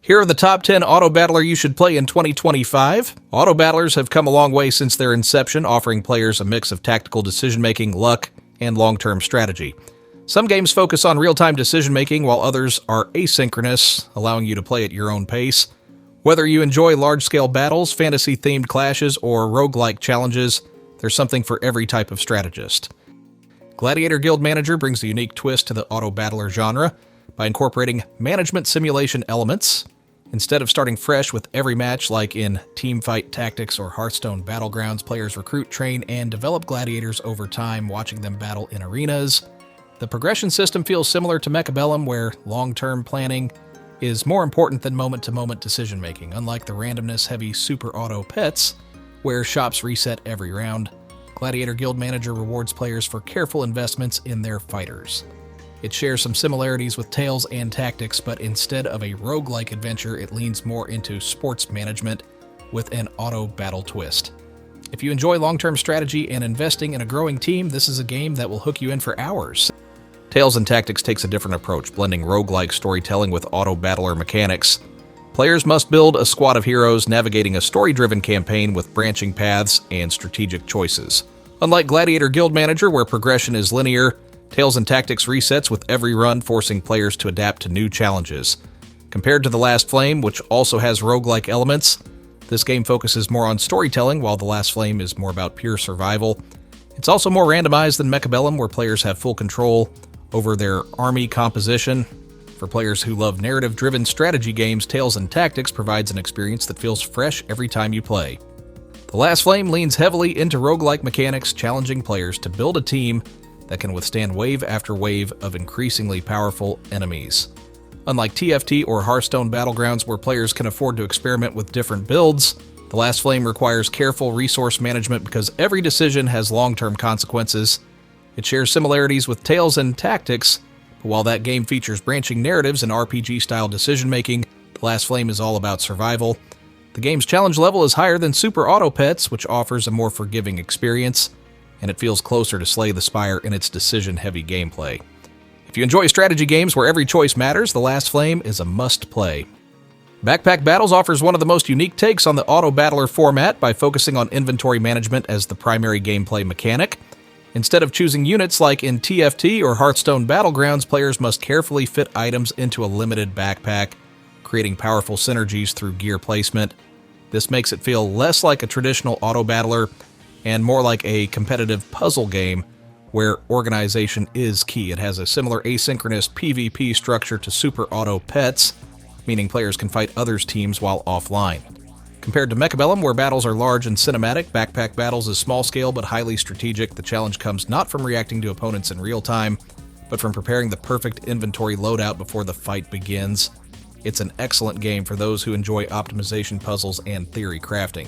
Here are the top 10 auto-battler you should play in 2025. Auto-battlers have come a long way since their inception, offering players a mix of tactical decision-making, luck, and long-term strategy. Some games focus on real-time decision-making, while others are asynchronous, allowing you to play at your own pace. Whether you enjoy large-scale battles, fantasy-themed clashes, or roguelike challenges, there's something for every type of strategist. Gladiator Guild Manager brings a unique twist to the auto-battler genre by incorporating management simulation elements. Instead of starting fresh with every match like in Teamfight Tactics or Hearthstone battlegrounds, players recruit, train, and develop gladiators over time, watching them battle in arenas. The progression system feels similar to Mechabellum, where long-term planning is more important than moment-to-moment decision-making, unlike the randomness-heavy super auto pets, where shops reset every round. Gladiator Guild Manager rewards players for careful investments in their fighters. It shares some similarities with Tales and Tactics, but instead of a roguelike adventure, it leans more into sports management with an auto-battle twist. If you enjoy long-term strategy and investing in a growing team, this is a game that will hook you in for hours. Tales and Tactics takes a different approach, blending roguelike storytelling with auto-battler mechanics. Players must build a squad of heroes, navigating a story-driven campaign with branching paths and strategic choices. Unlike Gladiator Guild Manager, where progression is linear, Tales and Tactics resets with every run, forcing players to adapt to new challenges. Compared to The Last Flame, which also has roguelike elements, this game focuses more on storytelling, while The Last Flame is more about pure survival. It's also more randomized than Mechabellum, where players have full control over their army composition. For players who love narrative-driven strategy games, Tales and Tactics provides an experience that feels fresh every time you play. The Last Flame leans heavily into roguelike mechanics, challenging players to build a team that can withstand wave after wave of increasingly powerful enemies. Unlike TFT or Hearthstone battlegrounds, where players can afford to experiment with different builds, The Last Flame requires careful resource management because every decision has long-term consequences. It shares similarities with Tales and Tactics, but while that game features branching narratives and RPG-style decision-making, The Last Flame is all about survival. The game's challenge level is higher than Super Auto Pets, which offers a more forgiving experience, and it feels closer to Slay the Spire in its decision-heavy gameplay. If you enjoy strategy games where every choice matters, The Last Flame is a must-play. Backpack Battles offers one of the most unique takes on the auto-battler format by focusing on inventory management as the primary gameplay mechanic. Instead of choosing units like in TFT or Hearthstone battlegrounds, players must carefully fit items into a limited backpack, creating powerful synergies through gear placement. This makes it feel less like a traditional auto-battler and more like a competitive puzzle game where organization is key. It has a similar asynchronous PvP structure to Super Auto Pets, meaning players can fight others' teams while offline. Compared to Mechabellum, where battles are large and cinematic, Backpack Battles is small-scale but highly strategic. The challenge comes not from reacting to opponents in real time, but from preparing the perfect inventory loadout before the fight begins. It's an excellent game for those who enjoy optimization puzzles and theory crafting.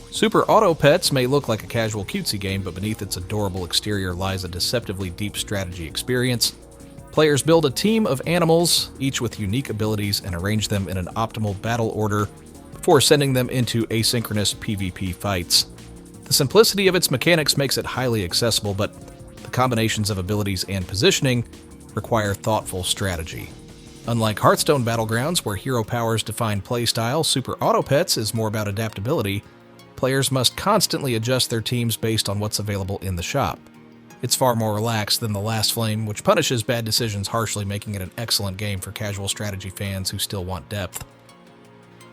Super Auto Pets may look like a casual cutesy game, but beneath its adorable exterior lies a deceptively deep strategy experience. Players build a team of animals, each with unique abilities, and arrange them in an optimal battle order before sending them into asynchronous PvP fights. The simplicity of its mechanics makes it highly accessible, but the combinations of abilities and positioning require thoughtful strategy. Unlike Hearthstone battlegrounds, where hero powers define playstyle, Super Auto Pets is more about adaptability. Players must constantly adjust their teams based on what's available in the shop. It's far more relaxed than The Last Flame, which punishes bad decisions harshly, making it an excellent game for casual strategy fans who still want depth.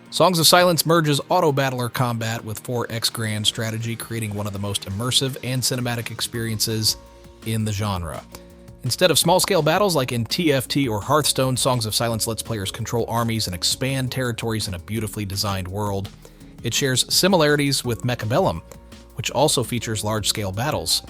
Songs of Silence merges auto-battler combat with 4x grand strategy, creating one of the most immersive and cinematic experiences in the genre. Instead of small-scale battles like in TFT or Hearthstone, Songs of Silence lets players control armies and expand territories in a beautifully designed world. It shares similarities with Mechabellum, which also features large-scale battles.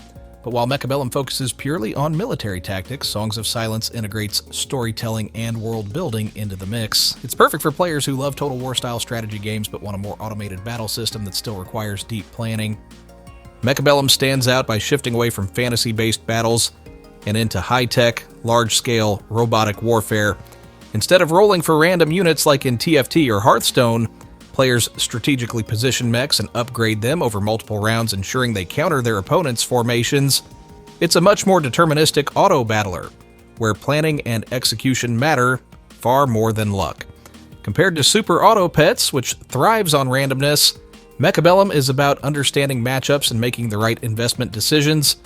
But while Mechabellum focuses purely on military tactics, Songs of Silence integrates storytelling and world-building into the mix. It's perfect for players who love Total War-style strategy games but want a more automated battle system that still requires deep planning. Mechabellum stands out by shifting away from fantasy-based battles and into high-tech, large-scale robotic warfare. Instead of rolling for random units like in TFT or Hearthstone, players strategically position mechs and upgrade them over multiple rounds, ensuring they counter their opponents' formations. It's a much more deterministic auto-battler, where planning and execution matter far more than luck. Compared to Super Auto Pets, which thrives on randomness, Mechabellum is about understanding matchups and making the right investment decisions.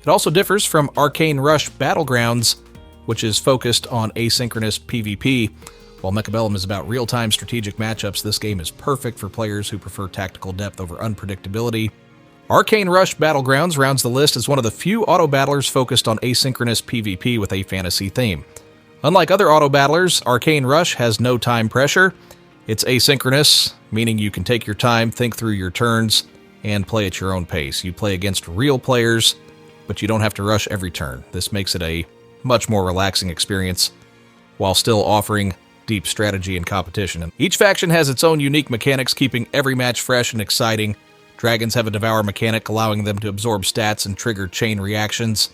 It also differs from Arcane Rush Battlegrounds, which is focused on asynchronous PvP. While Mechabellum is about real-time strategic matchups, this game is perfect for players who prefer tactical depth over unpredictability. Arcane Rush Battlegrounds rounds the list as one of the few auto-battlers focused on asynchronous PvP with a fantasy theme. Unlike other auto-battlers, Arcane Rush has no time pressure. It's asynchronous, meaning you can take your time, think through your turns, and play at your own pace. You play against real players, but you don't have to rush every turn. This makes it a much more relaxing experience, while still offering deep strategy and competition. And each faction has its own unique mechanics, keeping every match fresh and exciting. Dragons have a devour mechanic, allowing them to absorb stats and trigger chain reactions.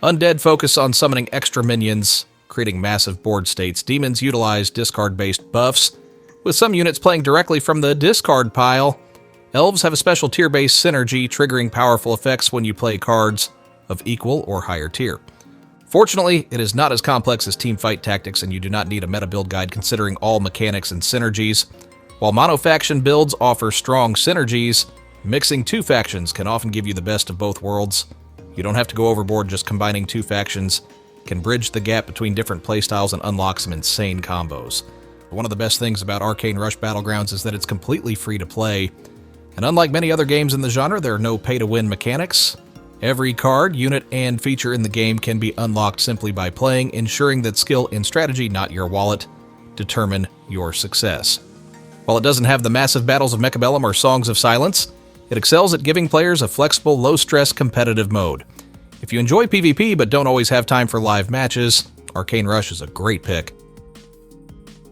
Undead focus on summoning extra minions, creating massive board states. Demons utilize discard-based buffs, with some units playing directly from the discard pile. Elves have a special tier-based synergy, triggering powerful effects when you play cards of equal or higher tier. Fortunately, it is not as complex as Teamfight tactics, and you do not need a meta build guide considering all mechanics and synergies. While mono-faction builds offer strong synergies, mixing two factions can often give you the best of both worlds. You don't have to go overboard, just combining two factions can bridge the gap between different playstyles and unlock some insane combos. One of the best things about Arcane Rush Battlegrounds is that it's completely free to play, and unlike many other games in the genre, there are no pay-to-win mechanics. Every card, unit, and feature in the game can be unlocked simply by playing, ensuring that skill and strategy, not your wallet, determine your success. While it doesn't have the massive battles of Mechabellum or Songs of Silence, it excels at giving players a flexible, low-stress competitive mode. If you enjoy PvP but don't always have time for live matches, Arcane Rush is a great pick.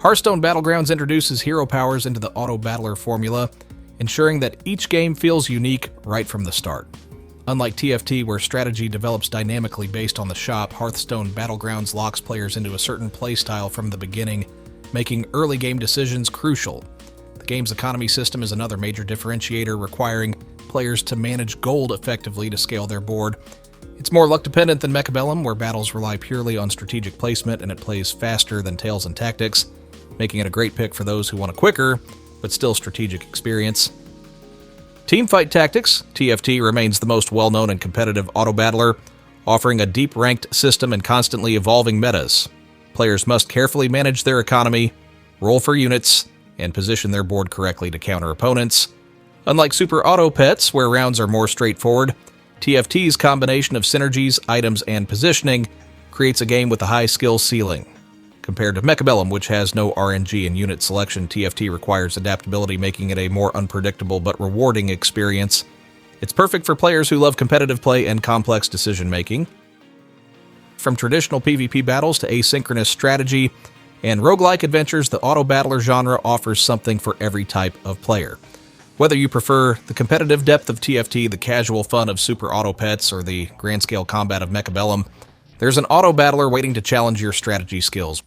Hearthstone Battlegrounds introduces hero powers into the auto-battler formula, ensuring that each game feels unique right from the start. Unlike TFT, where strategy develops dynamically based on the shop, Hearthstone Battlegrounds locks players into a certain playstyle from the beginning, making early game decisions crucial. The game's economy system is another major differentiator, requiring players to manage gold effectively to scale their board. It's more luck-dependent than Mechabellum, where battles rely purely on strategic placement, and it plays faster than Tales and Tactics, making it a great pick for those who want a quicker, but still strategic experience. Teamfight Tactics, TFT, remains the most well-known and competitive auto-battler, offering a deep-ranked system and constantly evolving metas. Players must carefully manage their economy, roll for units, and position their board correctly to counter opponents. Unlike Super Auto Pets, where rounds are more straightforward, TFT's combination of synergies, items, and positioning creates a game with a high skill ceiling. Compared to Mechabellum, which has no RNG and unit selection, TFT requires adaptability, making it a more unpredictable but rewarding experience. It's perfect for players who love competitive play and complex decision-making. From traditional PvP battles to asynchronous strategy and roguelike adventures, the auto-battler genre offers something for every type of player. Whether you prefer the competitive depth of TFT, the casual fun of Super Auto Pets, or the grand-scale combat of Mechabellum, there's an auto-battler waiting to challenge your strategy skills.